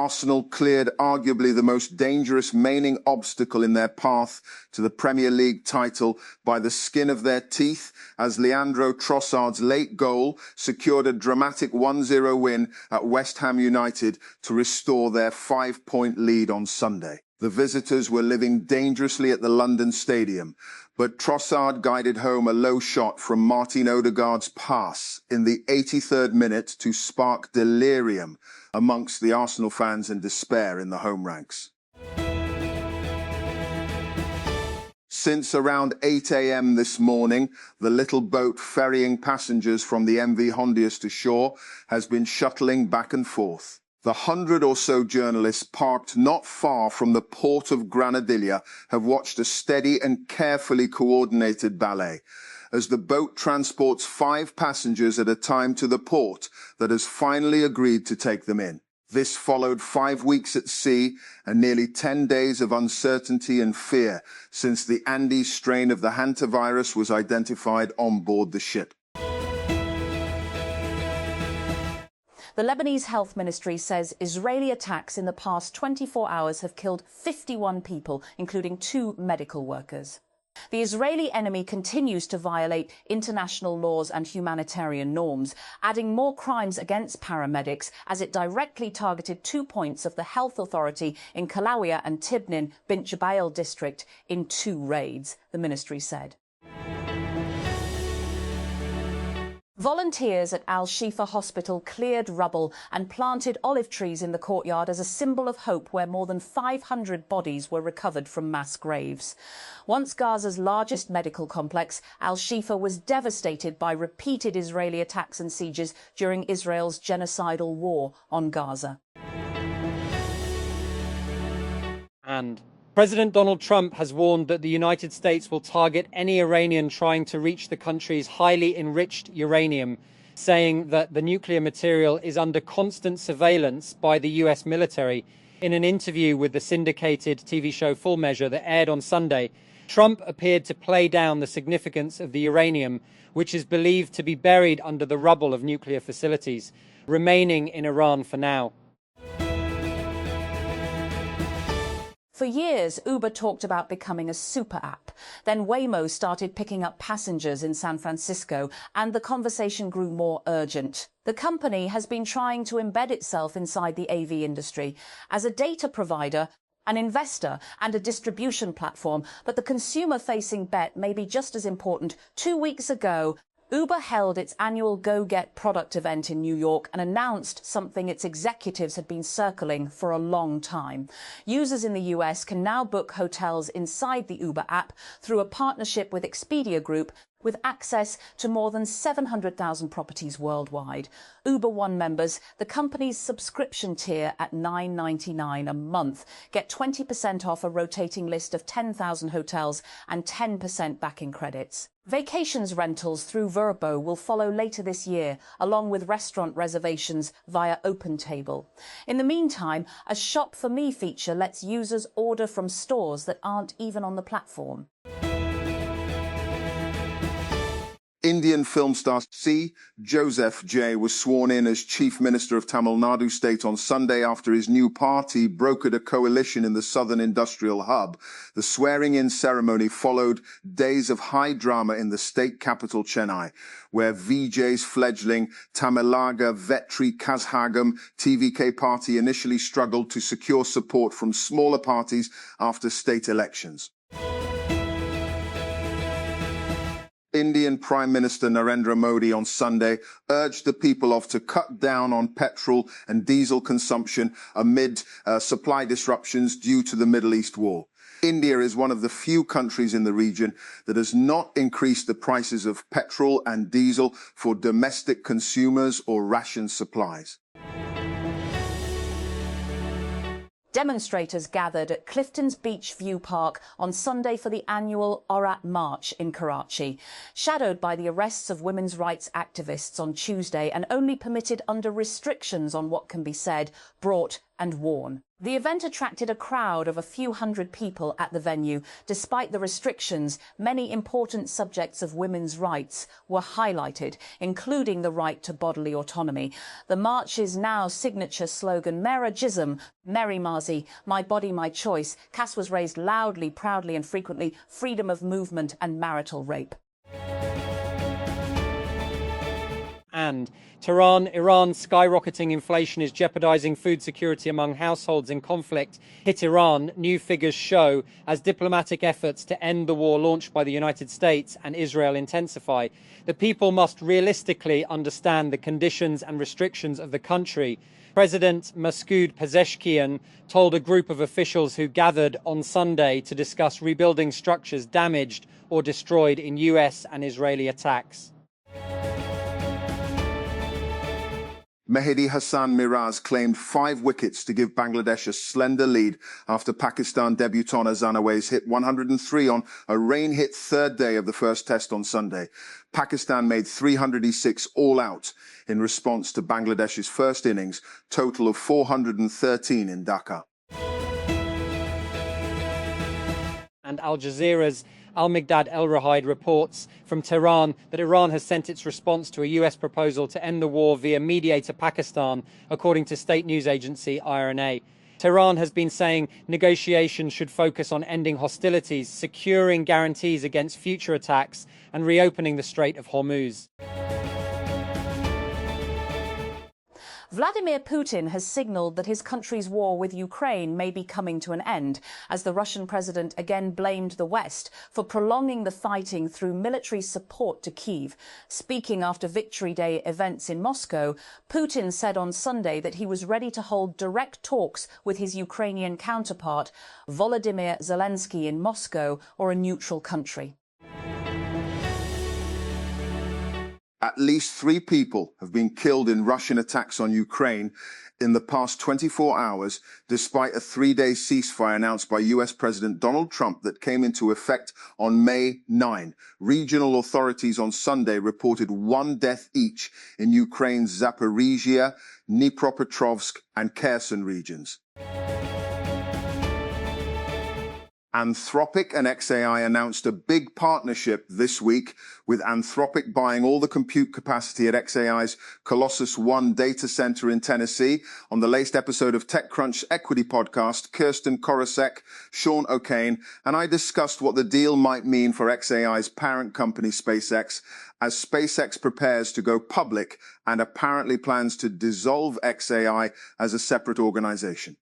Arsenal cleared arguably the most dangerous remaining obstacle in their path to the Premier League title by the skin of their teeth as Leandro Trossard's late goal secured a dramatic 1-0 win at West Ham United to restore their 5-point lead on Sunday. The visitors were living dangerously at the London Stadium, but Trossard guided home a low shot from Martin Odegaard's pass in the 83rd minute to spark delirium amongst the Arsenal fans and despair in the home ranks. Since around 8 a.m. this morning, the little boat ferrying passengers from the MV Hondius to shore has been shuttling back and forth. The 100 or so journalists parked not far from the port of Granadilla have watched a steady and carefully coordinated ballet as the boat transports 5 passengers at a time to the port that has finally agreed to take them in. This followed 5 weeks at sea and nearly 10 days of uncertainty and fear since the Andes strain of the hantavirus was identified on board the ship. The Lebanese Health Ministry says Israeli attacks in the past 24 hours have killed 51 people, including 2 medical workers. The Israeli enemy continues to violate international laws and humanitarian norms, adding more crimes against paramedics as it directly targeted 2 points of the health authority in Kalawiya and Tibnin Bint Jbeil district in 2 raids, the ministry said. Volunteers at Al-Shifa Hospital cleared rubble and planted olive trees in the courtyard as a symbol of hope where more than 500 bodies were recovered from mass graves. Once Gaza's largest medical complex, Al-Shifa was devastated by repeated Israeli attacks and sieges during Israel's genocidal war on Gaza. And President Donald Trump has warned that the United States will target any Iranian trying to reach the country's highly enriched uranium, saying that the nuclear material is under constant surveillance by the US military. In an interview with the syndicated TV show Full Measure that aired on Sunday, Trump appeared to play down the significance of the uranium, which is believed to be buried under the rubble of nuclear facilities, remaining in Iran for now. For years, Uber talked about becoming a super app. Then Waymo started picking up passengers in San Francisco, and the conversation grew more urgent. The company has been trying to embed itself inside the AV industry as a data provider, an investor and a distribution platform, but the consumer-facing bet may be just as important. 2 weeks ago, Uber held its annual Go Get product event in New York and announced something its executives had been circling for a long time. Users in the US can now book hotels inside the Uber app through a partnership with Expedia Group, with access to more than 700,000 properties worldwide. Uber One members, the company's subscription tier at $9.99 a month, get 20% off a rotating list of 10,000 hotels and 10% back-in credits. Vacations rentals through Vrbo will follow later this year, along with restaurant reservations via OpenTable. In the meantime, a Shop For Me feature lets users order from stores that aren't even on the platform. Indian film star C. Joseph J. was sworn in as Chief Minister of Tamil Nadu State on Sunday after his new party brokered a coalition in the southern industrial hub. The swearing-in ceremony followed days of high drama in the state capital Chennai, where VJ's fledgling Tamilaga Vetri Kazhagam TVK party initially struggled to secure support from smaller parties after state elections. Indian Prime Minister Narendra Modi on Sunday urged the people to cut down on petrol and diesel consumption amid supply disruptions due to the Middle East war. India is one of the few countries in the region that has not increased the prices of petrol and diesel for domestic consumers or ration supplies. Demonstrators gathered at Clifton's Beach View Park on Sunday for the annual Aurat March in Karachi, shadowed by the arrests of women's rights activists on Tuesday and only permitted under restrictions on what can be said, brought and worn. The event attracted a crowd of a few hundred people at the venue. Despite the restrictions, many important subjects of women's rights were highlighted, including the right to bodily autonomy. The march's now signature slogan, Mera Jism, Meri Mazi, My Body, My Choice, Cass was raised loudly, proudly and frequently, freedom of movement and marital rape. And Tehran, Iran's skyrocketing inflation is jeopardizing food security among households in conflict. Hit Iran, new figures show, as diplomatic efforts to end the war launched by the United States and Israel intensify. The people must realistically understand the conditions and restrictions of the country. President Masoud Pezeshkian told a group of officials who gathered on Sunday to discuss rebuilding structures damaged or destroyed in US and Israeli attacks. Mehdi Hassan Miraz claimed 5 wickets to give Bangladesh a slender lead after Pakistan debutant Azhar Nawaz hit 103 on a rain-hit third day of the first test on Sunday. Pakistan made 306 all out in response to Bangladesh's first innings, total of 413 in Dhaka. And Al Jazeera's Al-Migdad El-Rahid reports from Tehran that Iran has sent its response to a US proposal to end the war via mediator Pakistan, according to state news agency IRNA. Tehran has been saying negotiations should focus on ending hostilities, securing guarantees against future attacks, and reopening the Strait of Hormuz. Vladimir Putin has signalled that his country's war with Ukraine may be coming to an end, as the Russian president again blamed the West for prolonging the fighting through military support to Kyiv. Speaking after Victory Day events in Moscow, Putin said on Sunday that he was ready to hold direct talks with his Ukrainian counterpart, Volodymyr Zelensky, in Moscow or a neutral country. At least 3 people have been killed in Russian attacks on Ukraine in the past 24 hours, despite a 3-day ceasefire announced by US President Donald Trump that came into effect on May 9. Regional authorities on Sunday reported 1 death each in Ukraine's Zaporizhia, Dnipropetrovsk and Kherson regions. Anthropic and xAI announced a big partnership this week, with Anthropic buying all the compute capacity at xAI's Colossus One data center in Tennessee. On the latest episode of TechCrunch's Equity podcast, Kirsten Korosek, Sean O'Kane, and I discussed what the deal might mean for xAI's parent company SpaceX, as SpaceX prepares to go public and apparently plans to dissolve xAI as a separate organization.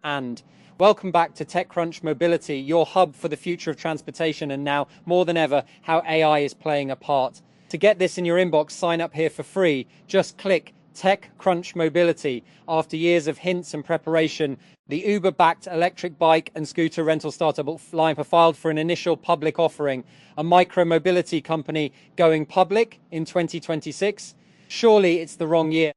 And welcome back to TechCrunch Mobility, your hub for the future of transportation, and now more than ever, how AI is playing a part. To get this in your inbox, sign up here for free. Just click TechCrunch Mobility. After years of hints and preparation, the Uber-backed electric bike and scooter rental startup Lime have filed for an initial public offering. A micro-mobility company going public in 2026? Surely it's the wrong year.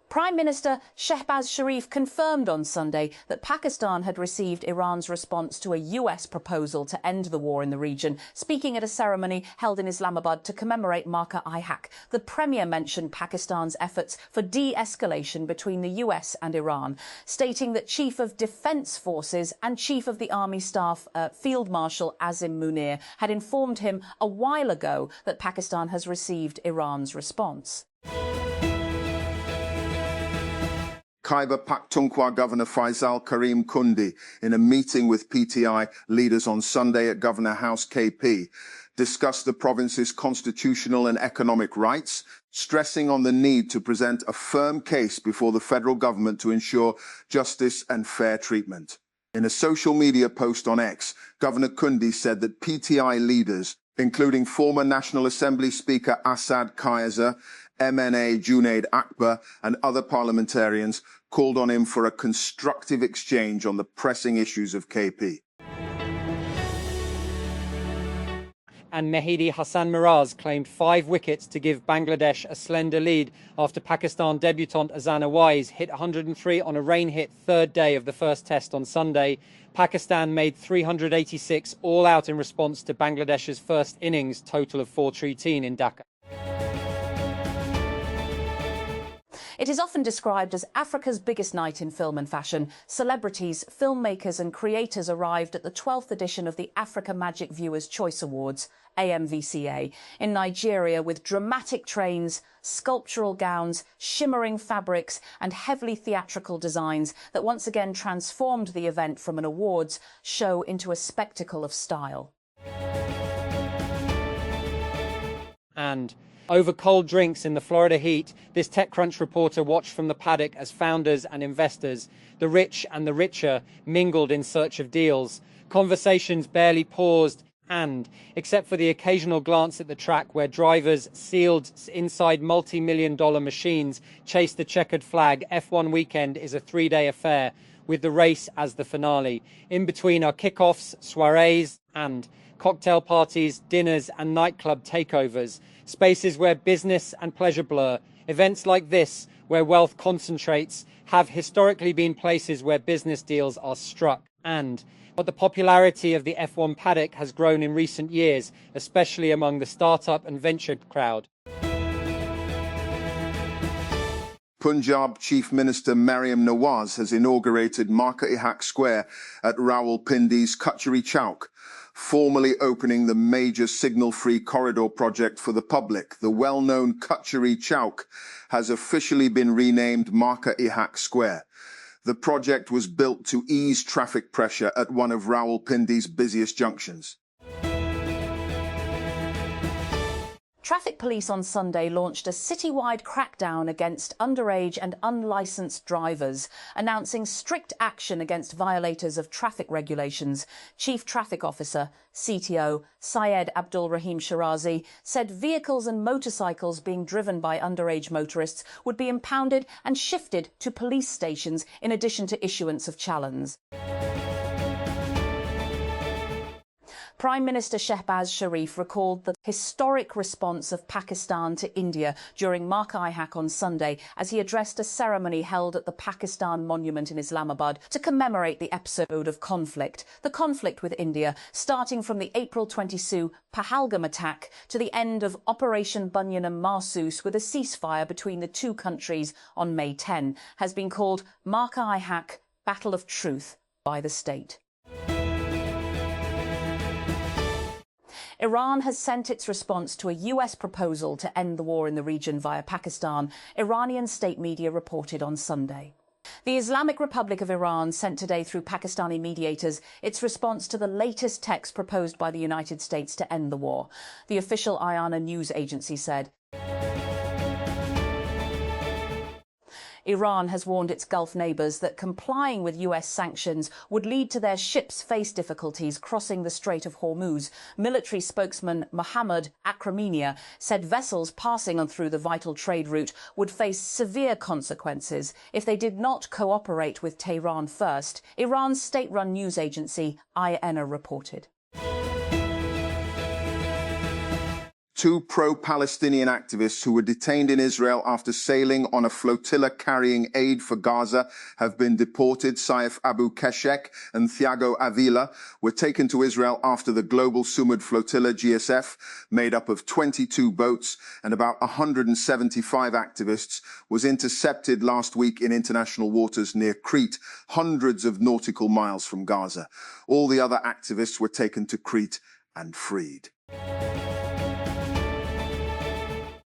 Prime Minister Shehbaz Sharif confirmed on Sunday that Pakistan had received Iran's response to a US proposal to end the war in the region. Speaking at a ceremony held in Islamabad to commemorate Marka-i-Haq, the Premier mentioned Pakistan's efforts for de-escalation between the US and Iran, stating that Chief of Defence Forces and Chief of the Army Staff Field Marshal Azim Munir had informed him a while ago that Pakistan has received Iran's response. Khyber Pakhtunkhwa Governor Faisal Karim Kundi, in a meeting with PTI leaders on Sunday at Governor House KP, discussed the province's constitutional and economic rights, stressing on the need to present a firm case before the federal government to ensure justice and fair treatment. In a social media post on X, Governor Kundi said that PTI leaders, including former National Assembly Speaker Asad Kaiser, MNA Junaid Akbar and other parliamentarians, called on him for a constructive exchange on the pressing issues of KP. And Mehdi Hassan Miraz claimed 5 wickets to give Bangladesh a slender lead after Pakistan debutant Azhar Nawaz hit 103 on a rain-hit third day of the first test on Sunday. Pakistan made 386 all out in response to Bangladesh's first innings, total of 413 in Dhaka. It is often described as Africa's biggest night in film and fashion. Celebrities, filmmakers and creators arrived at the 12th edition of the Africa Magic Viewers' Choice Awards, AMVCA, in Nigeria with dramatic trains, sculptural gowns, shimmering fabrics and heavily theatrical designs that once again transformed the event from an awards show into a spectacle of style. And over cold drinks in the Florida heat, this TechCrunch reporter watched from the paddock as founders and investors, the rich and the richer, mingled in search of deals. Conversations barely paused and, except for the occasional glance at the track where drivers sealed inside multi-million-dollar machines chased the checkered flag, F1 weekend is a three-day affair, with the race as the finale. In between are kickoffs, soirees and cocktail parties, dinners and nightclub takeovers, spaces where business and pleasure blur. Events like this, where wealth concentrates, have historically been places where business deals are struck. But the popularity of the F1 paddock has grown in recent years, especially among the startup and venture crowd. Punjab Chief Minister Mariam Nawaz has inaugurated Market-e-Haq Square at Rawalpindi's Kachari Chowk, formally opening the major signal-free corridor project for the public. The well-known Kachari Chowk has officially been renamed Market-e-Haq Square. The project was built to ease traffic pressure at one of Rawalpindi's busiest junctions. Traffic police on Sunday launched a citywide crackdown against underage and unlicensed drivers, announcing strict action against violators of traffic regulations. Chief Traffic Officer, CTO, Syed Abdul Rahim Shirazi, said vehicles and motorcycles being driven by underage motorists would be impounded and shifted to police stations in addition to issuance of chalans. Prime Minister Shehbaz Sharif recalled the historic response of Pakistan to India during Market-e-Haq on Sunday as he addressed a ceremony held at the Pakistan Monument in Islamabad to commemorate the episode of conflict. The conflict with India, starting from the April 22 Pahalgam attack to the end of Operation Banyanam Mahsus with a ceasefire between the two countries on May 10, has been called Market-e-Haq Battle of Truth by the state. Iran has sent its response to a US proposal to end the war in the region via Pakistan, Iranian state media reported on Sunday. The Islamic Republic of Iran sent today through Pakistani mediators its response to the latest text proposed by the United States to end the war. The official IANA news agency said, Iran has warned its Gulf neighbours that complying with US sanctions would lead to their ships face difficulties crossing the Strait of Hormuz. Military spokesman Mohammad Akramenia said vessels passing on through the vital trade route would face severe consequences if they did not cooperate with Tehran first, Iran's state-run news agency IANA reported. Two pro-Palestinian activists who were detained in Israel after sailing on a flotilla carrying aid for Gaza have been deported. Saif Abu Keshek and Thiago Avila were taken to Israel after the Global Sumud Flotilla GSF, made up of 22 boats and about 175 activists, was intercepted last week in international waters near Crete, hundreds of nautical miles from Gaza. All the other activists were taken to Crete and freed.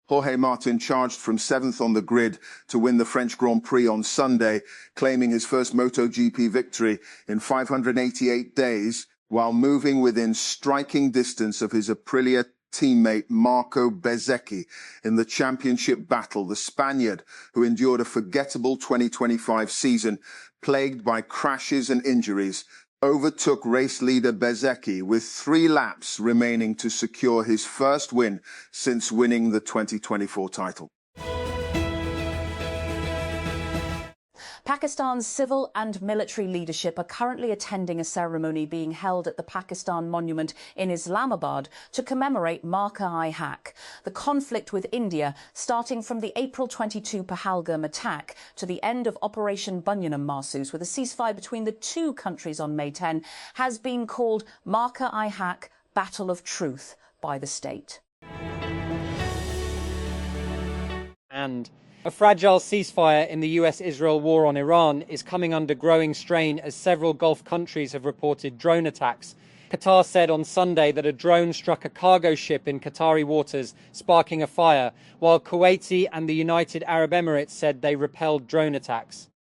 Jorge Martin charged from 7th on the grid to win the French Grand Prix on Sunday, claiming his first MotoGP victory in 588 days, while moving within striking distance of his Aprilia teammate Marco Bezzecchi in the championship battle. The Spaniard, who endured a forgettable 2025 season plagued by crashes and injuries, overtook race leader Bezzecchi with 3 laps remaining to secure his first win since winning the 2024 title. Pakistan's civil and military leadership are currently attending a ceremony being held at the Pakistan Monument in Islamabad to commemorate Market-e-Haq, the conflict with India starting from the April 22 Pahalgam attack to the end of Operation Banyanam Mahsus with a ceasefire between the two countries on May 10, has been called Market-e-Haq Battle of Truth by the state. And A fragile ceasefire in the US-Israel war on Iran is coming under growing strain as several Gulf countries have reported drone attacks. Qatar said on Sunday that a drone struck a cargo ship in Qatari waters, sparking a fire, while Kuwaiti and the United Arab Emirates said they repelled drone attacks.